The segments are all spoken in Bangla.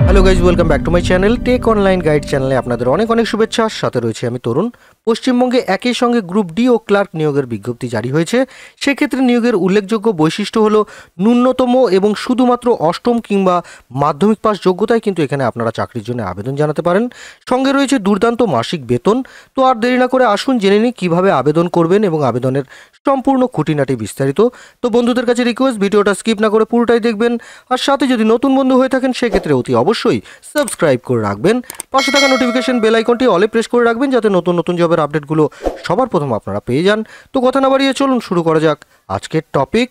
Hello guys, welcome back to my channel tech online guide চ্যানেলে আপনাদের অনেক অনেক শুভেচ্ছা। সাথে রয়েছে আমি তরুণ। পশ্চিমবঙ্গে একই সঙ্গে গ্রুপ ডি ও ক্লার্ক নিয়োগের বিজ্ঞপ্তি জারি হয়েছে। সেক্ষেত্রে নিয়োগের উল্লেখযোগ্য বৈশিষ্ট্য হলো ন্যূনতম এবং শুধুমাত্র অষ্টম কিংবা মাধ্যমিক পাস যোগ্যতায় কিন্তু এখানে আপনারা চাকরির জন্য আবেদন জানাতে পারেন। সঙ্গে রয়েছে দুর্দান্ত মাসিক বেতন। তো আর দেরি না করে আসুন জেনে নিই কীভাবে আবেদন করবেন এবং আবেদনের সম্পূর্ণ খুঁটিনাটি বিস্তারিত। তো বন্ধুদের কাছে রিকোয়েস্ট, ভিডিওটা স্কিপ না করে পুরোটাই দেখবেন। আর সাথে যদি নতুন বন্ধু হয়ে থাকেন সেক্ষেত্রে অতি অবশ্যই সাবস্ক্রাইব করে রাখবেন। পাশে থাকা নোটিফিকেশন বেল আইকনটি অলে প্রেস করে রাখবেন যাতে নতুন নতুন জবের আপডেটগুলো সবার প্রথম আপনারা পেয়ে যান। তো কথা না বাড়িয়ে চলুন শুরু করা যাক আজকের টপিক।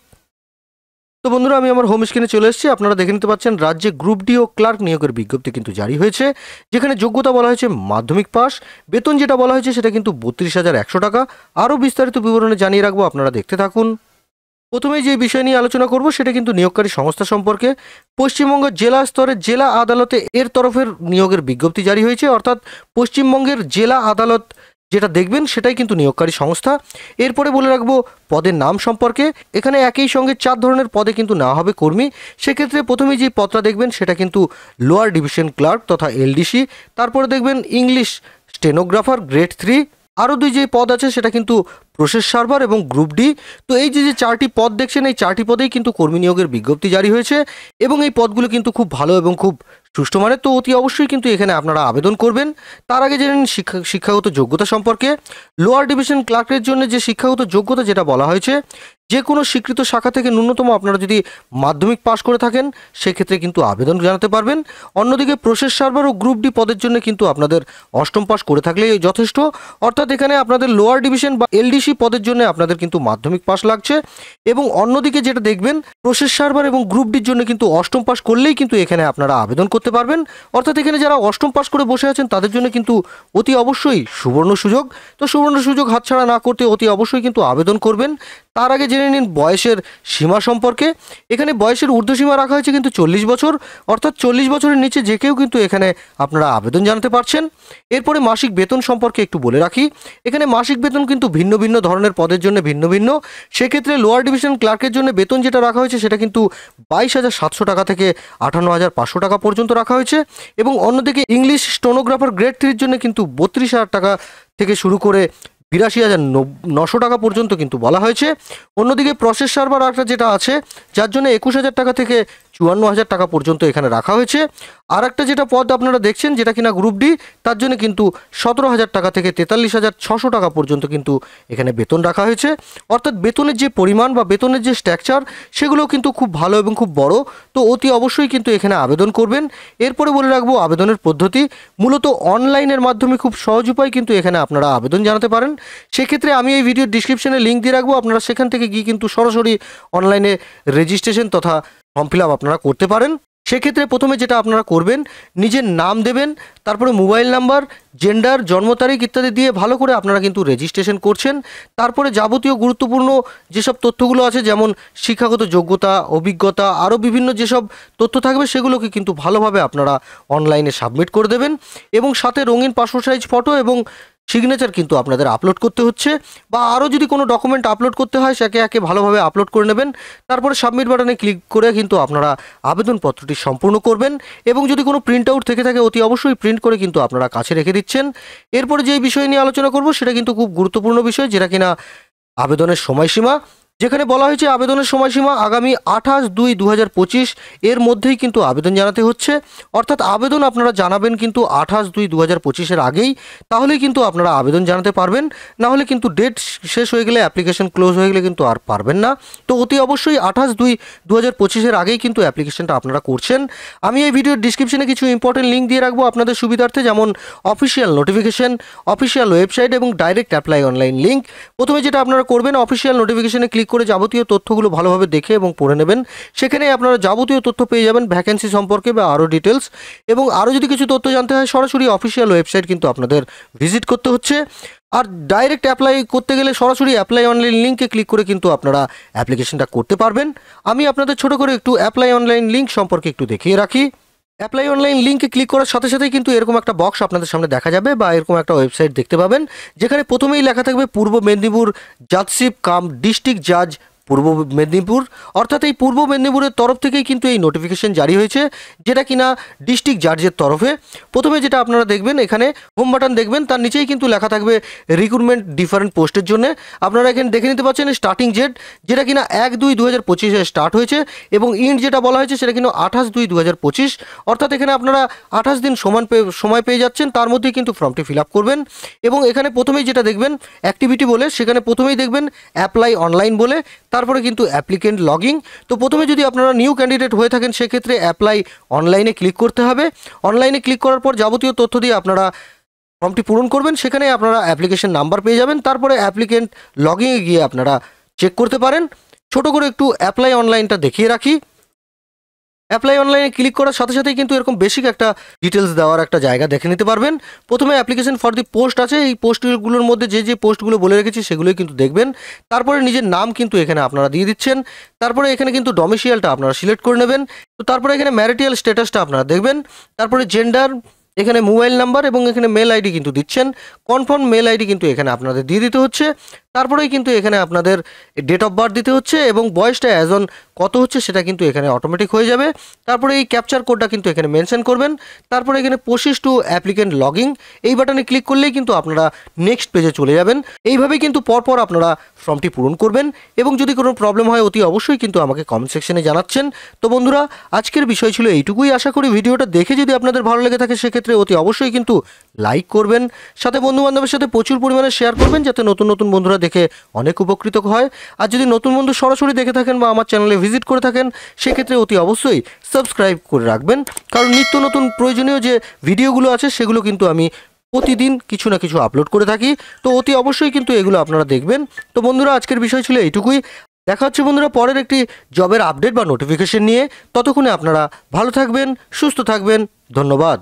তো বন্ধুরা, আমি আমার হোম স্ক্রিনে চলে এসেছি। আপনারা দেখে নিতে পাচ্ছেন রাজ্যে গ্রুপ ডি ও ক্লার্ক নিয়োগের বিজ্ঞপ্তি কিন্তু জারি হয়েছে, যেখানে যোগ্যতা বলা হয়েছে মাধ্যমিক পাস। বেতন যেটা বলা হয়েছে সেটা কিন্তু 32,100 টাকা। আরও বিস্তারিত বিবরণে জানিয়ে রাখবো, আপনারা দেখতে থাকুন। প্রথমেই যে বিষয় নিয়ে আলোচনা করব সেটা কিন্তু নিয়োগকারী সংস্থা সম্পর্কে। পশ্চিমবঙ্গ জেলা স্তরের জেলা আদালতে এর তরফের নিয়োগের বিজ্ঞপ্তি জারি হয়েছে, অর্থাৎ পশ্চিমবঙ্গের জেলা আদালত যেটা দেখবেন সেটাই কিন্তু নিয়োগকারী সংস্থা। এরপরে বলে রাখবো পদের নাম সম্পর্কে। এখানে একই সঙ্গে 4 ধরনের পদে কিন্তু নেওয়া হবে কর্মী। সেক্ষেত্রে প্রথমে যে পদটা দেখবেন সেটা কিন্তু লোয়ার ডিভিশন ক্লার্ক তথা এলডিসি। তারপরে দেখবেন ইংলিশ স্টেনোগ্রাফার গ্রেড 3। আরও যে পদ আছে সেটা কিন্তু প্রসেস সার্ভার এবং গ্রুপ ডি। তো এই যে 4টি পদ দেখছেন, এই 4টি পদেই কিন্তু কর্মী নিয়োগের বিজ্ঞপ্তি জারি হয়েছে এবং এই পদগুলো কিন্তু খুব ভালো এবং খুব সুষ্ঠু মানের। তো অতি অবশ্যই কিন্তু এখানে আপনারা আবেদন করবেন। তার আগে জেনে নিন শিক্ষাগত যোগ্যতা সম্পর্কে। লোয়ার ডিভিশন ক্লার্কের জন্য যে শিক্ষাগত যোগ্যতা যেটা বলা হয়েছে, যে কোনো স্বীকৃত শাখা থেকে ন্যূনতম আপনারা যদি মাধ্যমিক পাশ করে থাকেন সেক্ষেত্রে কিন্তু আবেদন জানাতে পারবেন। অন্যদিকে প্রসেস সার্ভার ও গ্রুপ ডি পদের জন্য কিন্তু আপনাদের অষ্টম পাশ করে থাকলেই যথেষ্ট। অর্থাৎ এখানে আপনাদের লোয়ার ডিভিশন বা এলডিসি পদের জন্য আপনাদের কিন্তু মাধ্যমিক পাশ লাগছে। এবং অন্যদিকে যেটা দেখবেন প্রসেস সার্ভার এবং গ্রুপ ডির জন্য কিন্তু অষ্টম পাশ করলেই কিন্তু এখানে আপনারা আবেদন করতে পারবেন। অর্থাৎ এখানে যারা অষ্টম পাশ করে বসে আছেন তাদের জন্য কিন্তু অতি অবশ্যই সুবর্ণ সুযোগ। তো সুবর্ণ সুযোগ হাতছাড়া না করতে অতি অবশ্যই কিন্তু আবেদন করবেন। তার আগে জেনে নিন বয়সের সীমা সম্পর্কে। এখানে বয়সের ঊর্ধ্বসীমা রাখা হয়েছে কিন্তু 40 বছর, অর্থাৎ 40 বছরের নিচে যে কেউ কিন্তু এখানে আপনারা আবেদন জানাতে পারছেন। এরপরে মাসিক বেতন সম্পর্কে একটু বলে রাখি। এখানে মাসিক বেতন কিন্তু ভিন্ন ভিন্ন ধরনের পদের জন্য ভিন্ন ভিন্ন। সেক্ষেত্রে লোয়ার ডিভিশন ক্লার্কের জন্য বেতন যেটা রাখা হয়েছে সেটা কিন্তু 22,700 টাকা থেকে 58,500 টাকা পর্যন্ত রাখা হয়েছে। এবং অন্যদিকে ইংলিশ স্টেনোগ্রাফার গ্রেড 3-র জন্য কিন্তু 32,000 টাকা থেকে শুরু করে 82,900 টাকা পর্যন্ত কিন্তু বলা হয়েছে। অন্যদিকে প্রসেস সার্ভার একটা যেটা আছে যার জন্য 21,000 টাকা থেকে 54,000 টাকা পর্যন্ত এখানে রাখা হয়েছে। আর একটা যেটা পদ আপনারা দেখছেন যেটা কিনা গ্রুপ ডি, তার জন্য কিন্তু 17,000 টাকা থেকে 43,600 টাকা পর্যন্ত কিন্তু এখানে বেতন রাখা হয়েছে। অর্থাৎ বেতনের যে পরিমাণ বা বেতনের যে স্ট্রাকচার সেগুলো কিন্তু খুব ভালো এবং খুব বড়। তো অতি অবশ্যই কিন্তু এখানে আবেদন করবেন। এরপরে বলে রাখবো আবেদনের পদ্ধতি। মূলত অনলাইনের মাধ্যমে খুব সহজ উপায় কিন্তু এখানে আপনারা আবেদন জানাতে পারেন। সেক্ষেত্রে আমি এই ভিডিওর ডিসক্রিপশনে লিঙ্ক দিয়ে রাখবো, আপনারা সেখান থেকে গিয়ে কিন্তু সরাসরি অনলাইনে রেজিস্ট্রেশন তথা ফর্ম ফিল আপ আপনারা করতে পারেন। সেক্ষেত্রে প্রথমে যেটা আপনারা করবেন, নিজের নাম দেবেন, তারপরে মোবাইল নাম্বার, জেন্ডার, জন্ম তারিখ ইত্যাদি দিয়ে ভালো করে আপনারা কিন্তু রেজিস্ট্রেশন করছেন। তারপরে যাবতীয় গুরুত্বপূর্ণ যেসব তথ্যগুলো আছে যেমন শিক্ষাগত যোগ্যতা, অভিজ্ঞতা, আরও বিভিন্ন যেসব তথ্য থাকবে সেগুলোকে কিন্তু ভালোভাবে আপনারা অনলাইনে সাবমিট করে দেবেন। এবং সাথে রঙিন পাসপোর্ট সাইজ ফটো এবং সিগনেচার কিন্তু আপনাদের আপলোড করতে হচ্ছে। বা আরও যদি কোনো ডকুমেন্ট আপলোড করতে হয় সেকে একে ভালোভাবে আপলোড করে নেবেন। তারপরে সাবমিট বাটনে ক্লিক করে কিন্তু আপনারা আবেদনপত্রটি সম্পূর্ণ করবেন। এবং যদি কোনো প্রিন্ট আউট থেকে থাকে অতি অবশ্যই প্রিন্ট করে কিন্তু আপনারা কাছে রেখে দিচ্ছেন। এরপরে যে বিষয় নিয়ে আলোচনা করব সেটা কিন্তু খুব গুরুত্বপূর্ণ বিষয়, যেটা কিনা আবেদনের সময়সীমা। যেখানে বলা হয়েছে আবেদনের সময়সীমা আগামী 28/2/2025 এর মধ্যেই কিন্তু আবেদন জানাতে হচ্ছে। অর্থাৎ আবেদন আপনারা জানাবেন কিন্তু 28/2/2025 আগেই, তাহলেই কিন্তু আপনারা আবেদন জানাতে পারবেন। না হলে কিন্তু ডেট শেষ হয়ে গেলে, অ্যাপ্লিকেশন ক্লোজ হয়ে গেলে কিন্তু আর পারবেন না। তো অতি অবশ্যই 28/2/2025 আগেই কিন্তু অ্যাপ্লিকেশনটা আপনারা করছেন। আমি এই ভিডিওর ডিসক্রিপশনে কিছু ইম্পর্টেন্ট লিঙ্ক দিয়ে রাখবো আপনাদের সুবিধার্থে, যেমন অফিসিয়াল নোটিফিকেশন, অফিসিয়াল ওয়েবসাইট এবং ডাইরেক্ট অ্যাপ্লাই অনলাইন লিঙ্ক। প্রথমে যেটা আপনারা করবেন, অফিসিয়াল নোটিফিকেশনে ক্লিক করে যাবতীয় তথ্যগুলো ভালোভাবে দেখে এবং পড়ে নেবেন। সেখানে আপনারা যাবতীয় তথ্য পেয়ে যাবেন ভ্যাকেন্সি সম্পর্কে বা আরও ডিটেলস। এবং আরও যদি কিছু তথ্য জানতে হয় সরাসরি অফিসিয়াল ওয়েবসাইট কিন্তু আপনাদের ভিজিট করতে হচ্ছে। আর ডাইরেক্ট অ্যাপ্লাই করতে গেলে সরাসরি অ্যাপ্লাই অনলাইন লিঙ্কে ক্লিক করে কিন্তু আপনারা অ্যাপ্লিকেশনটা করতে পারবেন। আমি আপনাদের ছোট করে একটু অ্যাপ্লাই অনলাইন লিঙ্ক সম্পর্কে একটু দেখিয়ে রাখি। অ্যাপ্লাই অনলাইন লিঙ্কে ক্লিক করার সাথে সাথেই কিন্তু এরকম একটা বক্স আপনাদের সামনে দেখা যাবে বা এরকম একটা ওয়েবসাইট দেখতে পাবেন, যেখানে প্রথমেই লেখা থাকবে পূর্ব মেদিনীপুর জাজশিপ কাম ডিস্ট্রিক্ট জাজ পূর্ব মেদিনীপুর, অর্থাৎ এই পূর্ব মেদিনীপুরের তরফ থেকেই কিন্তু এই নোটিফিকেশন জারি হয়েছে, যেটা কিনা ডিস্ট্রিক্ট জাজের তরফে। প্রথমে যেটা আপনারা দেখবেন, এখানে হোম বাটন দেখবেন, তার নিচেই কিন্তু লেখা থাকবে রিক্রুটমেন্ট ডিফারেন্ট পোস্টের জন্য। আপনারা এখানে দেখে নিতে পাচ্ছেন স্টার্টিং ডেট, যেটা কিনা 1/2/2025 স্টার্ট হয়েছে, এবং ইন্ড যেটা বলা হয়েছে সেটা কিন্তু 28/2/2025, অর্থাৎ এখানে আপনারা 28 দিন সময় পেয়ে যাচ্ছেন, তার মধ্যেই কিন্তু ফর্মটি ফিল আপ করবেন। এবং এখানে প্রথমেই যেটা দেখবেন অ্যাক্টিভিটি বলে, সেখানে প্রথমেই দেখবেন অ্যাপ্লাই অনলাইন বলে, তারপরে কিন্তু অ্যাপ্লিকেন্ট লগিং। তো প্রথমে যদি আপনারা নিউ ক্যান্ডিডেট হয়ে থাকেন সেক্ষেত্রে অ্যাপ্লাই অনলাইনে ক্লিক করতে হবে। অনলাইনে ক্লিক করার পর যাবতীয় তথ্য দিয়ে আপনারা ফর্মটি পূরণ করবেন, সেখানে আপনারা অ্যাপ্লিকেশন নাম্বার পেয়ে যাবেন। তারপরে অ্যাপ্লিকেন্ট লগিংয়ে গিয়ে আপনারা চেক করতে পারেন। ছোট করে একটু অ্যাপ্লাই অনলাইনটা দেখিয়ে রাখি। অ্যাপ্লাই অনলাইনে ক্লিক করার সাথে সাথেই কিন্তু এরকম বেসিক একটা ডিটেলস দেওয়ার একটা জায়গা দেখে নিতে পারবেন। প্রথমে অ্যাপ্লিকেশন ফর দি পোস্ট আছে, এই পোস্টগুলোর মধ্যে যে পোস্টগুলো বলে রেখেছি সেগুলোই কিন্তু দেখবেন। তারপরে নিজের নাম কিন্তু এখানে আপনারা দিয়ে দিচ্ছেন। তারপরে এখানে কিন্তু ডোমিসাইলটা আপনারা সিলেক্ট করে নেবেন। তো তারপরে এখানে ম্যারিটাল স্ট্যাটাসটা আপনারা দেখবেন। তারপরে জেন্ডার, এখানে মোবাইল নাম্বার এবং এখানে মেল আইডি কিন্তু দিচ্ছেন। কনফার্ম মেল আইডি কিন্তু এখানে আপনাদের দিয়ে দিতে হচ্ছে। তারপরেই কিন্তু এখানে আপনাদের ডেট অফ বার্থ দিতে হচ্ছে এবং বয়সটা অ্যাজ অন কত হচ্ছে সেটা কিন্তু এখানে অটোমেটিক হয়ে যাবে। তারপরে এই ক্যাপচার কোডটা কিন্তু এখানে মেনশন করবেন। তারপরে এখানে প্রসিড টু অ্যাপ্লিকেন্ট লগিং, এই বাটনে ক্লিক করলেই কিন্তু আপনারা নেক্সট পেজে চলে যাবেন। এইভাবেই কিন্তু পরপর আপনারা ফর্মটি পূরণ করবেন, এবং যদি কোনো প্রবলেম হয় অতি অবশ্যই কিন্তু আমাকে কমেন্ট সেকশনে জানাচ্ছেন। তো বন্ধুরা, আজকের বিষয় ছিল এইটুকুই। আশা করি ভিডিওটা দেখে যদি আপনাদের ভালো লেগে থাকে সেক্ষেত্রে অতি অবশ্যই কিন্তু লাইক করবেন, সাথে বন্ধুবান্ধবের সাথে প্রচুর পরিমাণে শেয়ার করবেন, যাতে নতুন নতুন বন্ধুরা দেখে অনেক উপকৃত হয়। আর যদি নতুন বন্ধু সরাসরি দেখে থাকেন বা আমার চ্যানেলে ভিজিট করে থাকেন সেক্ষেত্রে অতি অবশ্যই সাবস্ক্রাইব করে রাখবেন, কারণ নিত্য নতুন প্রয়োজনীয় যে ভিডিওগুলো আছে সেগুলো কিন্তু আমি প্রতিদিন কিছু না কিছু আপলোড করে থাকি। তো অতি অবশ্যই কিন্তু এগুলো আপনারা দেখবেন। তো বন্ধুরা, আজকের বিষয় ছিল এইটুকুই। দেখা হচ্ছে বন্ধুরা পরের একটি জবের আপডেট বা নোটিফিকেশন নিয়ে। ততক্ষণে আপনারা ভালো থাকবেন, সুস্থ থাকবেন। ধন্যবাদ।